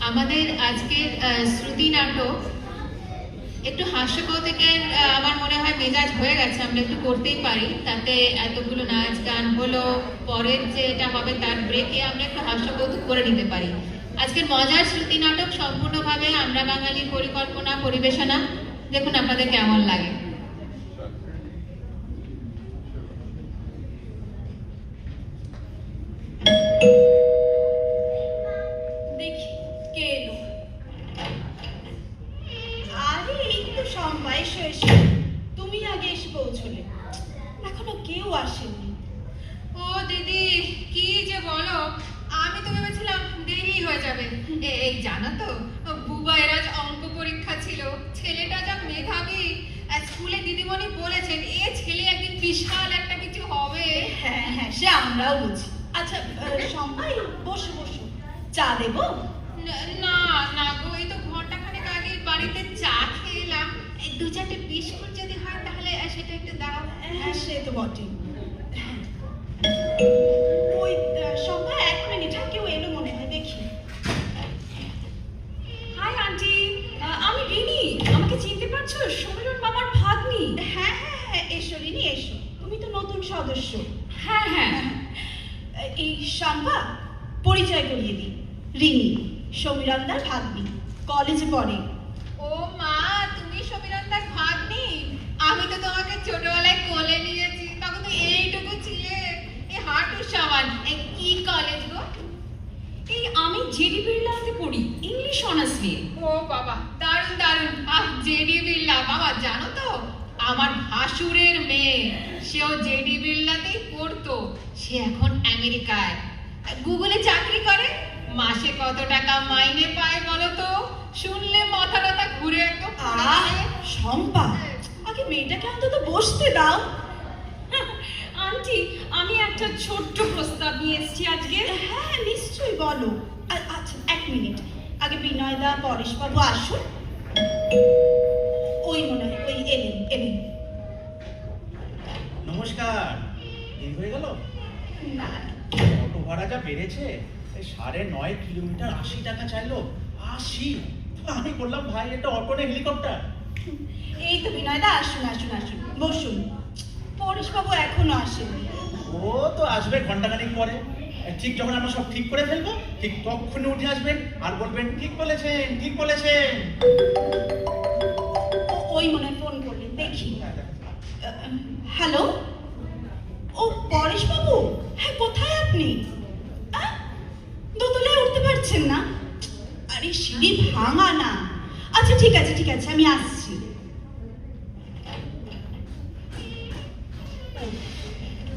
আমাদের আজকের শ্রুতি নাটক একটু হাস্যকৌতুকের আমার মনে হয় মেজাজ হয়ে গেছে, আমরা একটু করতেই পারি, তাতে এতগুলো নাচ গান হলো, পরের যেটা হবে তার ব্রেকে আমরা একটু হাস্যকৌতুক করে নিতে পারি। আজকের মজার শ্রুতি নাটক সম্পূর্ণভাবে আমরা বাঙালির পরিকল্পনা পরিবেশনা, দেখুন আপনাদের কেমন লাগে। দেখি কে এলো। আরে এই তো শম্পা, এসো এসো, তুমি আগে এসে পৌঁছলে, এখনো কেউ আসেনি। ও দিদি, কি যে বলো, আমি তো ভেবেছিলাম দেরি হয়ে যাবে। এই জানো তো, বুবাইয়ের আজ অঙ্ক পরীক্ষা ছিল, ছেলেটা যা মেধাবী, স্কুলে দিদিমণি বলেছেন এ ছেলে একদিন বিশাল একটা কিছু হবে। হ্যাঁ হ্যাঁ, সে আমরাও বুঝি। আচ্ছা শম্পা, বসো বসো, চা দেবো? না না গো, এই তো ঘন্টাখানেক আগে বাড়িতে চা খেলাম, দু চারটে বিস্কুট যদি হয় তাহলে সেটা একটু দাও। হ্যাঁ সে তো বটে। ওই শম্পা, 1 মিনিট, কেউ এলো মনে হয়, দেখি। হাই আন্টি, আমি রিনি। আমাকে চিনতে পারছো? সমীরণ মামার ভাগ্নি। হ্যাঁ হ্যাঁ হ্যাঁ, এসো রিনি এসো, তুমি তো নতুন সদস্য। হ্যাঁ হ্যাঁ। এই শম্পা, পরিচয় করিয়ে দিই, রিনি সমীরণদার ভাগ্নি, কলেজে পড়ে। ও মা, তুমি সমীরণদার ভাগ্নি? আমি তো তোমাকে ছোটবেলায় কোলে নিয়েছি, তখন তো এইটুকু ছিলে, এই হাঁটু সমান। কি কলেজ গো? এই আমি জেডি বিড়লাতে পড়ি, ইংলিশ অনার্স নিয়ে। ও বাবা, দারুণ দারুণ। জেডি বিড়লা, বাবা জানো তো আমার ভাসুরের মেয়ে, সেও জেডি বিড়লাতেই পড়তো, সে এখন আমেরিকায় গুগলে চাকরি করে। মাসে কত টাকা মাইনে পায় বলো তো? শুনলে মাথা টাথা ঘুরে একদম পড়ে যায়। শম্পা, আগে মেয়েটাকে অন্তত বসতে দাও। আন্টি, আমি একটা ছোট্ট প্রস্তাব নিয়ে এসেছি আজকে। হ্যাঁ নিশ্চয়ই, বলো। আচ্ছা 1 মিনিট, আগে বিনয়দা পরেশবাবু আসুন। ওই মনে হয়, ওই এলেন এলেন। নমস্কার। এই হয়ে গেল? না, অটো ভাড়া যা বেড়েছে, 9.5 কিলোমিটার 80 টাকা চাইলো। 80! আমি বললাম ভাই এটা অটো না হেলিকপ্টার। এই তো বিনয়দা, আসুন আসুন আসুন, বসুন। পরেশবাবু এখনো আসেনি। ও তো আসবে ঘন্টাখানিক পরে। ঠিক যখন আমরা সব ঠিক করে ফেলবো, ঠিক তখনই উঠে আসবেন আর বলবেন ঠিক বলেছেন ঠিক বলেছেন। ওই মনে হয় ফোন করলেন, দেখি। হ্যালো, ও পরেশবাবু, হ্যাঁ কোথায় আপনি? দোতলায় উঠতে পারছেন না? আরে সিঁড়ি ভাঙা না। আচ্ছা ঠিক আছে ঠিক আছে, আমি আসছি।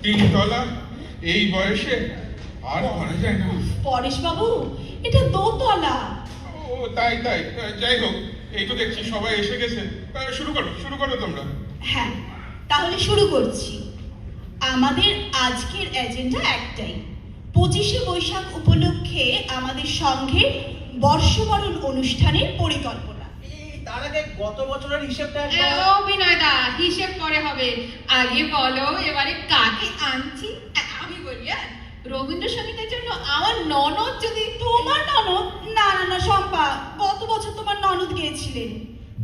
3 তলা এই বয়সে আর করা যায় না। পরেশবাবু, এটা দোতলা। ও তাই তাই, যাই হোক, এই তো দেখছি সবাই এসে গেছে। শুরু করো তোমরা। হ্যাঁ, তাহলে শুরু করছি। আমাদের আজকের এজেন্ডা একটাই, 25শে বৈশাখ উপলক্ষে আমাদের সংঘের বর্ষবরণ অনুষ্ঠানের পরিকল্পনা। তার আগে গত বছরের হিসেবটা ও বিনয়দা, হিসেব পরে হবে, আগে বলো এবারে কাকে আনছি। আমি বলি, রবীন্দ্রসঙ্গীতের জন্য আমার ননদ যদি। তোমার ননদ? না না না শম্পা, গত বছর তোমার ননদ গিয়েছিলেন,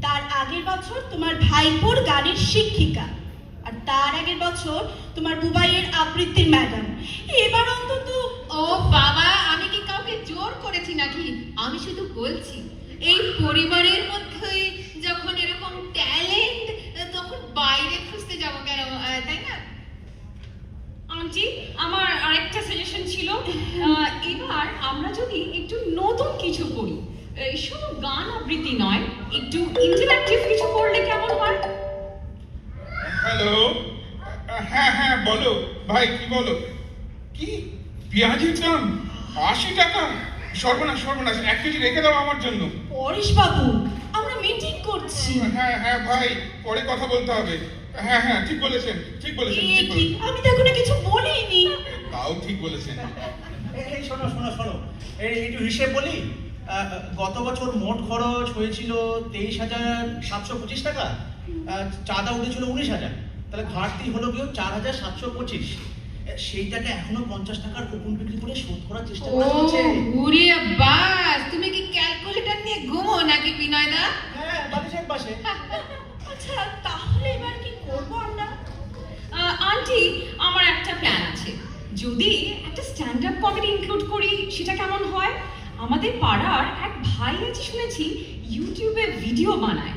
তার আগের বছর তোমার ভাইপোর গানের শিক্ষিকা, আর তার আগের বছর তোমার বুবাইয়ের আবৃত্তির ম্যাডাম। এবার অন্তত। ও বাবা, আমি কি কাউকে জোর করেছি নাকি? আমি শুধু বলছি এই পরিবারের মধ্যে যখন এরকম ট্যালেন্ট, তখন বাইরে খুঁজতে যাবো কেন, তাই না? আন্টি, আমার আরেকটা সাজেশন ছিল, এবার আমরা যদি একটু নতুন কিছু করি, শুধু গান আবৃত্তি নয়, একটু ইন্টারঅ্যাক্টিভ কিছু করলে কেমন হয়? হ্যালো, হ্যাঁ হ্যাঁ বলো ভাই, কি বলো? কি পেঁয়াজের দাম 80 টাকা? সর্বনাশ সর্বনাশ, 1 কেজি রেখে দাও আমার জন্য। পরেশবাবু, আমরা মিটিং করছি। হ্যাঁ হ্যাঁ ভাই, পরে কথা বলতে হবে। হ্যাঁ হ্যাঁ, ঠিক বলেছেন ঠিক বলেছেন ঠিক বলেছেন। আমি তো এখনো কিছু বলিনি। তাও ঠিক বলেছেন। এই শোনো শোনো শোনো, এই একটু হিসেব বলি। গত বছর মোট খরচ হয়েছিল 23,725 টাকা, চাঁদা উঠেছিল 19,000, তাহলে ঘাটতি হলো গিয়ে 4,725। সেইটাকে এখনো 50 টাকার কুপন বিক্রি করে শোধ করার চেষ্টা ও করা চলছে। ঘুরে বাস, তুমি কি ক্যালকুলেট কমেডি ইনক্লুড করি সেটা কেমন হয়? আমাদের পাড়ার এক ভাই আছে শুনেছি ইউটিউবে ভিডিও বানায়,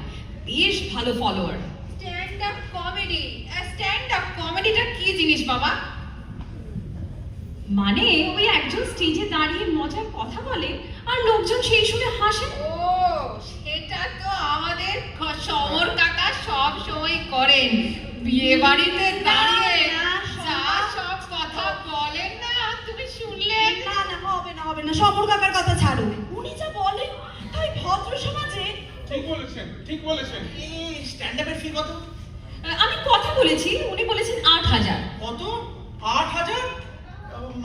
বেশ ভালো follower. Stand up comedy, stand up কমেডিটা কি জিনিস বাবা? মানে ওই একজন স্টেজে দাঁড়িয়ে মজার কথা বলে আর লোকজন সেই শুনে হাসে। ও সেটা তো আমাদের সমর কাকা সব সময় করেন, বিয়ে বাড়িতে দাঁড়িয়ে না, যা সব কথা বলেন না, তুমি শুনলে? না না, হবে না, সমর কাকার কথা ছাড়ো। উনি যা বলেন তাই ভদ্র সমাজে। ঠিক বলেছেন, ঠিক বলেছেন। এই স্ট্যান্ড আপের ফি কত? আমি কথা বলেছি, উনি বলেছেন 8,000। কত? 8,000?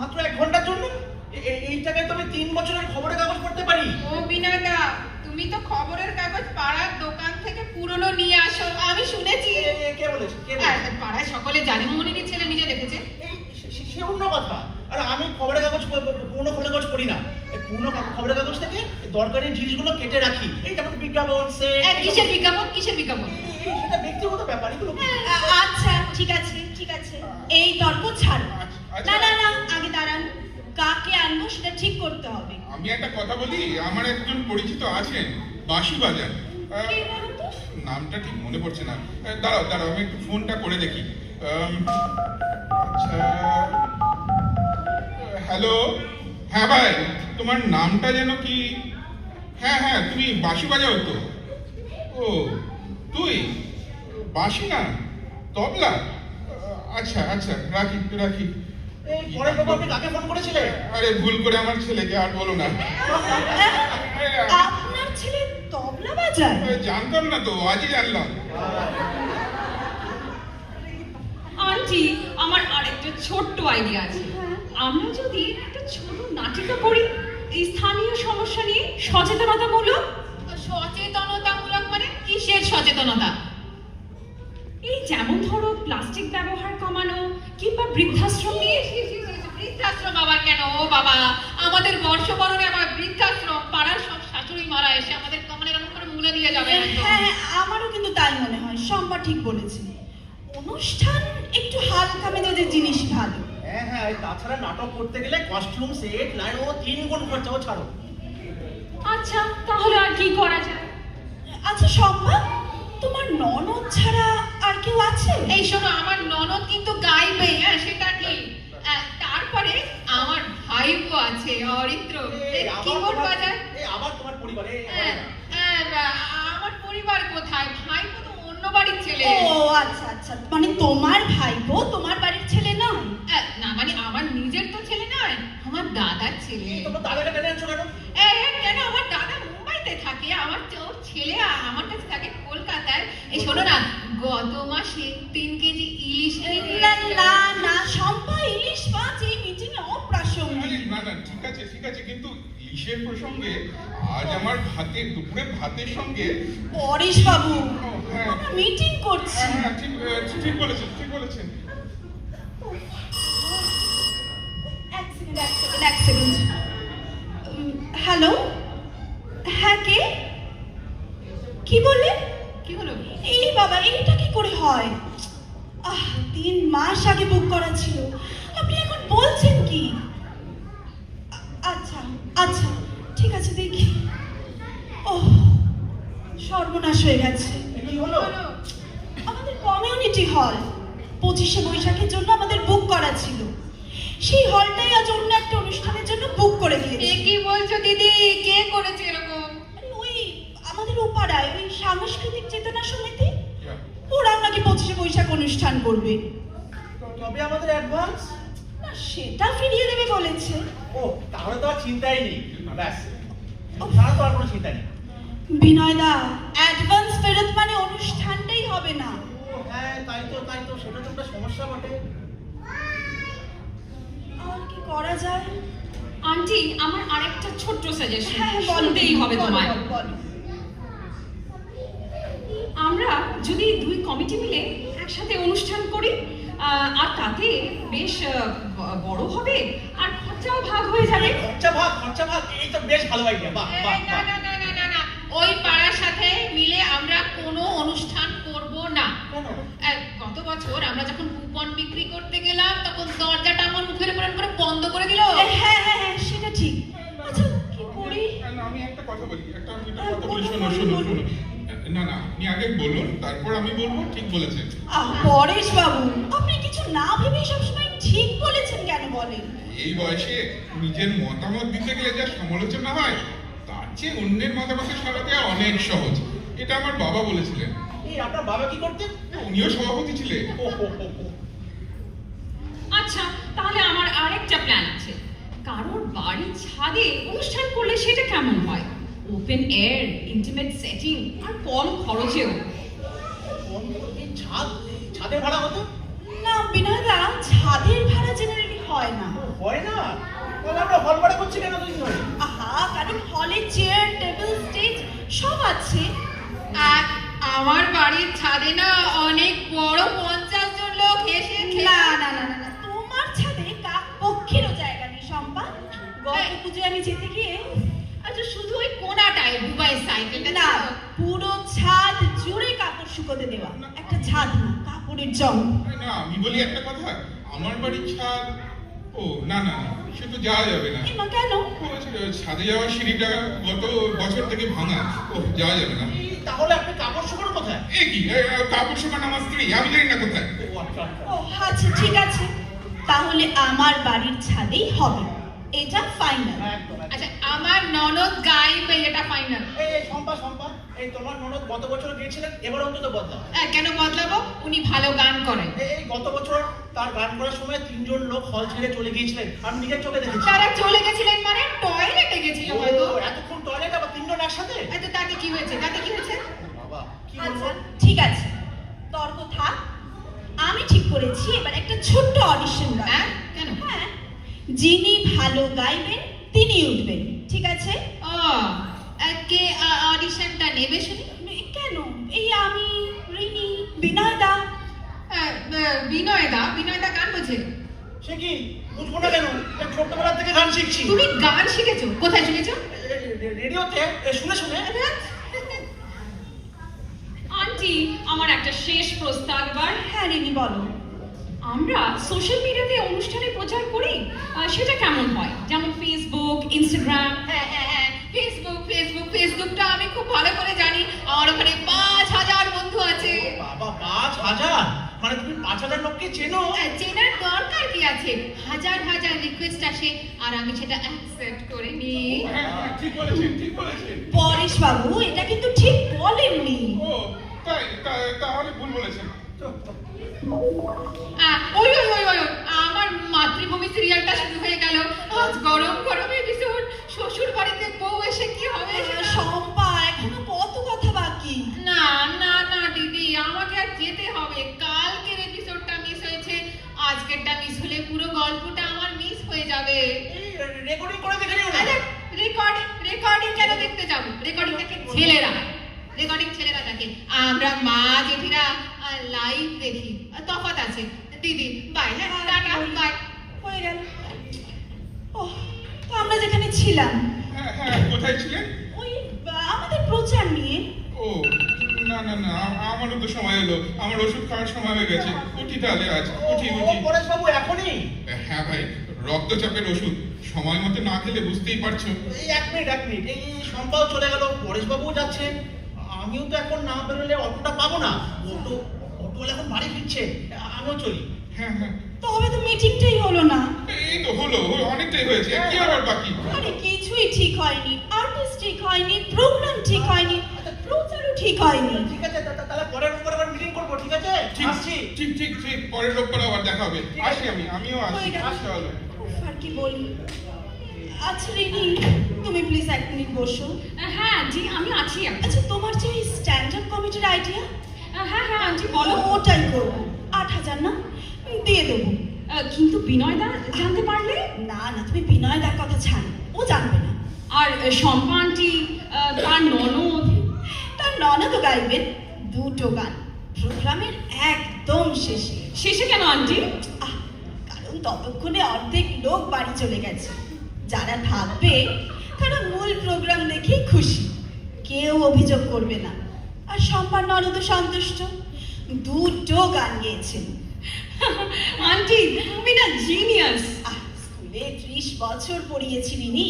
মাত্র 1 ঘন্টার জন্য? এই টাকায় তো আমি 3 বছরের খবরের কাগজ পড়তে পারি। ও বিনয়দা, তুমি তো খবরের কাগজ পাড়ার দোকান থেকে পুরনো নিয়ে আসো, আমি শুনেছি। কে বলেছে? পাড়ায় সকলে জানে মোহনীর ছেলে নিজে দেখেছে। এই সে অন্য কথা। আর আমি খবরের কাগজ পুরনো খবরের কাগজ পড়ি না। এই পুরনো খবরের কাগজ থেকে দরকারি জিনিসগুলো কেটে রাখি। এই যেমন বিজ্ঞাপন, কিসের বিজ্ঞাপন? কিসের বিজ্ঞাপন? সেটা ব্যক্তিগত ব্যাপার, এগুলো আচ্ছা ঠিক আছে, এই তর্ক ছাড়ো। না না না, আগে দাঁড়ান, কাকে আনবো সেটা ঠিক করতে হবে। আমি একটা কথা বলি, আমার একজন পরিচিত আছেন বাঁশি বাজার। কে বলুন তো? নামটা ঠিক মনে পড়ছে না। দাঁড়াও আমি একটু ফোনটা করে দেখি। আচ্ছা, হ্যালো, হ্যাঁ ভাই, তোমার নামটা যেন কি? হ্যাঁ তুমি বাঁশি বাজাও তো? ও তুই বাঁশি না, তবলা? আচ্ছা রাখি। এই পরের বাবু, আপনি কাকে ফোন করেছিলেন? আরে ভুল করে আমার ছেলেকে, আর বলো না। আপনার ছেলে তবলা বাজায়? জানতাম না তো, আজই জানলাম। আন্টি, আমার আরেকটা ছোট্ট আইডিয়া আছে। আমরা যদি একটা ছোট নাটিকা করি এই স্থানীয় সমস্যা নিয়ে, সচেতনতামূলক। সচেতনতামূলক মানে কিসের সচেতনতা? এই যেমন ধরো প্লাস্টিক ব্যবহার কমানো কিংবা বৃদ্ধাশ্রম নিয়ে। বৃদ্ধাশ্রম আবার কেন? ও বাবা, আমাদের বর্ষবরণে আবার বৃদ্ধাশ্রম? পাড়ার সব শাশুড়ি মারা এসে আমাদের কমলে এরকম করে মুলে দিয়ে যাবে। হ্যাঁ, আমারও কিন্তু তাই মনে হয়, শম্পা ঠিক বলেছে। অনুষ্ঠান একটু হালকা মেজাজের জিনিস ভালো। হ্যাঁ, তাছাড়া নাটক করতে গেলে কস্টিউম, সেট, লাইন ও 3 গুণ খরচাও ছাড়ো। আচ্ছা, তাহলে আর কি করা যায়? আচ্ছা শম্পা, তোমার ননদ ছাড়া আর কেউ আছে? এই শোনো, আমার ননদ কিন্তু গাইবে, হ্যাঁ সেটা ঠিক। তারপরে আমার ভাইপো আছে অরিত্র। কি বলবো বাজার? আবার তোমার পরিবারে? আমার পরিবার কোথায়? ভাইপো তো অন্য বাড়ির ছেলে। ও আচ্ছা, মানে তোমার ভাইপো তোমার বাড়ির ছেলে নয়? না মানে আমার নিজের তো ছেলে নয়, আমার দাদার ছেলে। তোমার দাদাকে টেনে আনছো কেন? কেন? আমার দাদা মুম্বাইতে থাকে, আমার ওর ছেলে আমার কাছে থাকে কলকাতায়। এই শোনো না, গত মাসে 3 কেজি ইলিশ এনে দিয়েছিল। না শম্পা, ইলিশ মাছ এই মিটিং এ অপ্রাসঙ্গিক। না ঠিক আছে, কিন্তু ইলিশের প্রসঙ্গে আজ আমার দুপুরের ভাতের সঙ্গে। পরেশ বাবু, হ্যাঁ। আমরা মিটিং করছি। হ্যাঁ, ঠিক বলেছেন। এক সেকেন্ড। হ্যালো, হ্যাঁ কে? কি বললেন? কি হলো? এই বাবা, এইটা কি করে হয়? 3 মাস আগে বুক করা ছিল, আপনি এখন বলছেন কি? আচ্ছা ঠিক আছে, দেখি। সর্বনাশ হয়ে গেছে। কি হলো? আমাদের কমিউনিটি হল 25শে বৈশাখের জন্য আমাদের বুক করা ছিল। সেই হলটাই আজ অন্য একটা অনুষ্ঠানের জন্য বুক করে দিয়েছে। কি বলছো দিদি? কে করেছে এরকম? ওই আমাদের ওপাড়ায় ওই সাংস্কৃতিক চেতনা সমিতি, ওরা নাকি 25শে বৈশাখ অনুষ্ঠান করবে। তবে আমাদের অ্যাডভান্স? না, সেটা ফিরিয়ে দেবে বলেছে। ও তাহলে তো আর চিন্তাই নেই। ব্যাস, তাহলে তো আর কোনো চিন্তা নেই। বিনয়দা, অ্যাডভান্স ফেরত মানে অনুষ্ঠানটাই হবে না। হ্যাঁ তাই তো সেটা তো একটা সমস্যা বটে। আর কি করা যায়? আন্টি, আমার আরেকটা ছোট্ট সাজেশন হ্যাঁ, বলতেই হবে তোমায়। বলো। আমরা যদি 2 কমিটি মিলে একসাথে অনুষ্ঠান করি, আর তাতে বেশ বড় হবে আর খরচাও ভাগ হয়ে যাবে। খরচা ভাগ, এই তো বেশ ভালো আইডিয়া। বাহ। ওই পাড়ার সাথে মিলে আমরা কোনো অনুষ্ঠান করব না। কেন? গত বছর আমরা যখন কুপন বিক্রি করতে গেলাম তখন দরজাটা আমার মুখের উপর করে বন্ধ করে দিল। হ্যাঁ হ্যাঁ হ্যাঁ, সেটা ঠিক। আচ্ছা কি করি? না, আমি একটা কথা বলি, একটা কথা বলি, শোনো শোনো শোনো। না না, আপনি আগে বলুন, তারপর আমি বলবো। ঠিক বলেছেন। পরেশ বাবু, আপনি কিছু না ভেবে সবসময় ঠিক বলেছেন কেন বলেন? এই বয়সে নিজের মতামত দিতে গেলে যা সমালোচনা হয়, তার চেয়ে অন্যের মতামতের সাথে দেওয়া অনেক সহজ। এটা আমার বাবা বলেছিলেন। এই আপনার বাবা কি করতেন? উনিও সভাপতি ছিলেন। ও হো হো হো। আচ্ছা, তাহলে আমার আরেকটা প্ল্যান আছে। কারোর বাড়ির ছাদে অনুষ্ঠান করলে সেটা কেমন হয়? ওপেন এয়ার, ইন্টিমেট সেটিং, আর কম খরচেও। এই ছাদের ভাড়া কত? না বিনয়দা, ছাদের ভাড়া জেনারেলি হয় না। হয় না? তাহলে আমরা হল ভাড়া করছি কেন দুদিন ধরে? আহা, কারণ হলে চেয়ার, টেবিল, স্টেজ সব আছে। আর আমার বাড়ির ছাদে না অনেক বড় 50 জন লোক এসে না না না না না, তোমার ছাদে কাক পক্ষীরও জায়গা নেই শম্পা। গত পুজোয় আমি যেতে গিয়ে আচ্ছা শুধু ওই কোনাটায় দুবাই সাইকেলটা না, ছিল। পুরো ছাদ জুড়ে কাপড় শুকোতে দেওয়া। একটা ছাদ না, কাপড়ের জং। না, আমি বলি একটা কথা, আমার বাড়ির ছাদ, ও না না না, সে তো যাওয়া যাবে না। এমা কেন? ও, ছাদে যাওয়ার সিঁড়িটা গত বছর থেকে ভাঙা, ও যাওয়া যাবে না। এই, তাহলে আপনি কাপড় শুকানো কোথায়? এ কি, কাপড় শুকানো আমার স্ত্রী, আমি জানি না কোথায়। ও আচ্ছা আচ্ছা। ও আচ্ছা, ঠিক আছে, তাহলে আমার বাড়ির ছাদেই হবে, এটা ফাইনাল। একদম একদম। আচ্ছা আমার ননদ গাইবে, এটা ফাইনাল। এই শম্পা শম্পা, এই তোমার ননদ গত বছর গিয়েছিলেন, এবার অন্তত বদলাও। কেন বদলাবো? উনি ভালো গান করেন। এই গত বছর তার গান করার সময় 3 জন লোক হল ছেড়ে চলে গিয়েছিলেন, আমি নিজের চোখে দেখেছি। তারা চলে গেছিলেন মানে টয়লেটে গেছিল হয়তো। ও, এতক্ষণ টয়লেট আবার 3 জন একসাথে? এত তাতে কি হয়েছে? তাতে কি হয়েছে? বাবা কি আচ্ছা বলবো? ঠিক আছে, তর্ক থাক। আমি ঠিক করেছি এবার একটা ছোট্ট অডিশন হ্যাঁ কেন? হ্যাঁ, যিনি ভালো গাইবেন তিনি উঠবেন, ঠিক আছে? ও কে অডিশনটা নেবে শুনি? কেন, এই আমি, রিনি, বিনয়দা। বিনয়দা গান বোঝে? সে কি বুঝবো না কেন? এই ছোটবেলা থেকে গান শিখছি। তুমি গান শিখেছো? কোথায় শিখেছো? রেডিওতে শুনে শুনে। আন্টি, আমার একটা শেষ প্রস্তাব এবার। হ্যাঁ রিনি বলো। আমরা সোশ্যাল মিডিয়াতে অনুষ্ঠানে প্রচার করি, সেটা কেমন হয়? যেমন ফেসবুক, ইনস্টাগ্রাম। হ্যাঁ ফেসবুকটা আমি খুব ভালো করে জানি। আমার ওখানে 5000 বন্ধু আছে। বাবা 5000? মানে তুমি 5000 লোককে চেনো? চেনার দরকার কি আছে? হাজার হাজার রিকোয়েস্ট আসে আর আমি সেটা অ্যাকসেপ্ট করে নিই। হ্যাঁ, ঠিক বলেছেন, ঠিক বলেছেন। পরেশ বাবু, এটা কিন্তু ঠিক বলেননি। ও তাই, তাহলে ভুল বলেছেন। ওই আমার মাতৃভূমি সিরিয়ালটা শুরু হয়ে গেল। আজ গরম গরম এপিসোড। শ্বশুর বাড়িতে বউ এসে কি হবে সেটা শম্পা, এখনো কত কথা বাকি। না দিদি, আমাকে আর যেতে হবে। কালকের এপিসোডটা মিস হয়েছে, আজকেরটা মিস হলে পুরো গল্পটা আমার মিস হয়ে যাবে। এই রেকর্ডিং করে দেখে নিও না। আরে রেকর্ডিং কেন দেখতে যাব? রেকর্ডিং দেখে ছেলেরা দেখে, আমরা মা জেঠিরা লাইভ দেখি। তফাৎ আছে। দিদি বাই। হ্যাঁ টাটা বাই। হয়ে গেল। ও, তো আমরা যেখানে ছিলাম, হ্যাঁ হ্যাঁ, কোথায় ছিলেন? ওই আমাদের প্রচার নিয়ে। ও না না না, আমারও তো সময় হলো, আমার ওষুধ খাওয়ার সময় হয়ে গেছে। উঠি তাহলে, আজ উঠি। পরেশ বাবু এখনই? হ্যাঁ ভাই, রক্তচাপের ওষুধ সময় মতো না খেলে বুঝতেই পারছো। এই এক মিনিট, এই শম্পাও চলে গেল, পরেশ বাবুও যাচ্ছেন, আমিও তো এখন না বেরোলে অটোটা পাবো না। অটো এখন বাড়ি ফিরছে, আমিও চলি। হ্যাঁ হ্যাঁ, তবে তো মিটিংটাই হলো না। এই তো হলো, অনেকটাই হয়েছে, কি আবার বাকি? আরে কিছুই ঠিক হয়নি, আর্টিস্ট ঠিক হয়নি, প্রোগ্রাম ঠিক হয়নি, প্রচারও ঠিক হয়নি। ঠিক আছে, তাহলে পরের উপর আবার মিটিং করবো, ঠিক আছে? ঠিক আসছি। ঠিক ঠিক ঠিক, পরের রোববার আবার দেখা হবে। ঠিক আছে। আসি, আমিও আসি। হয়ে গেল। আসতে হলো। উফ, আর কি বলি। আচ্ছা রিনি, তুমি প্লিজ 1 মিনিট বসো। হ্যাঁ আন্টি, আমি আছি এখন। আচ্ছা, তোমার যে স্ট্যান্ড আপ কমিটির আইডিয়া, হ্যাঁ আন্টি বলো। ওটাই করবো। 8000 না, দিয়ে দেবো। কিন্তু বিনয়দা জানতে পারলে? না না, তুমি বিনয়দার কথা ছাড়ো, ও জানবে না। আর শম্পা আন্টি, তার ননদ। তার ননদও গাইবেন 2টো গান প্রোগ্রামের একদম শেষে। শেষে কেন আন্টি? কারণ ততক্ষণে অর্ধেক লোক বাড়ি চলে গেছে। যারা থাকবে তারা মূল প্রোগ্রাম দেখেই খুশি, কেউ অভিযোগ করবে না। আর শম্পার ননদও সন্তুষ্ট, দুটো গান গেয়েছেন। আন্টি তুমি না জিনিয়াস। স্কুলে 30 বছর পড়িয়েছিলি নি।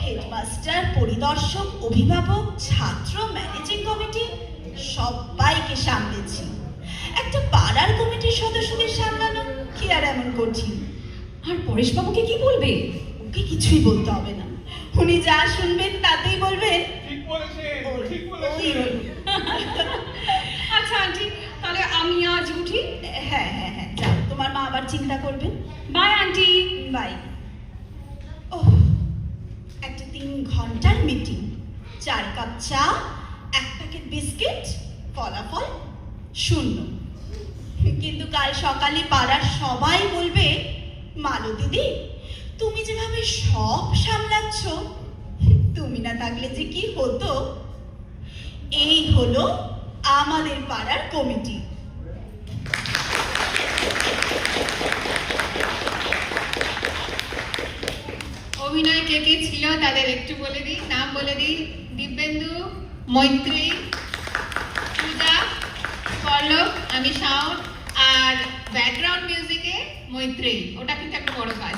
হেডমাস্টার, পরিদর্শক, অভিভাবক, ছাত্র, ম্যানেজিং কমিটি সবাইকে সামলেছি। একটা পাড়ার কমিটির সদস্যদের সামলানো কি আর এমন কঠিন? আর পরেশবাবুকে কি বলবে? ওকে কিছুই বলতে হবে না, উনি যা শুনবেন তাতেই বলবেন ঠিক বলেছেন, ঠিক ওই বলেছেন। হলো। আচ্ছা আন্টি, তাহলে আমি আজ উঠি। হ্যাঁ হ্যাঁ হ্যাঁ, যাও, তোমার মা আবার চিন্তা করবেন। By aunty. বাই। ওহ, একটা 3 ঘন্টার মিটিং, 4 কাপ চা, 1 প্যাকেট বিস্কিট, ফলাফল 0। কিন্তু কাল সকালে পাড়ার সবাই বলবে, মালো দিদি তুমি যেভাবে সব সামলাচ্ছ, তুমি না থাকলে যে কি হতো। এই হলো আমাদের পাড়ার কমিটি। অভিনয় কে কে ছিল তাদের একটু বলে দিই, নাম বলে দিই। দিব্যেন্দু, মৈত্রী, পূজা, পল্লব, আমি শাওন, আর ব্যাকগ্রাউন্ড মিউজিকে মৈত্রী। ওটা কিন্তু একটা বড় কাজ।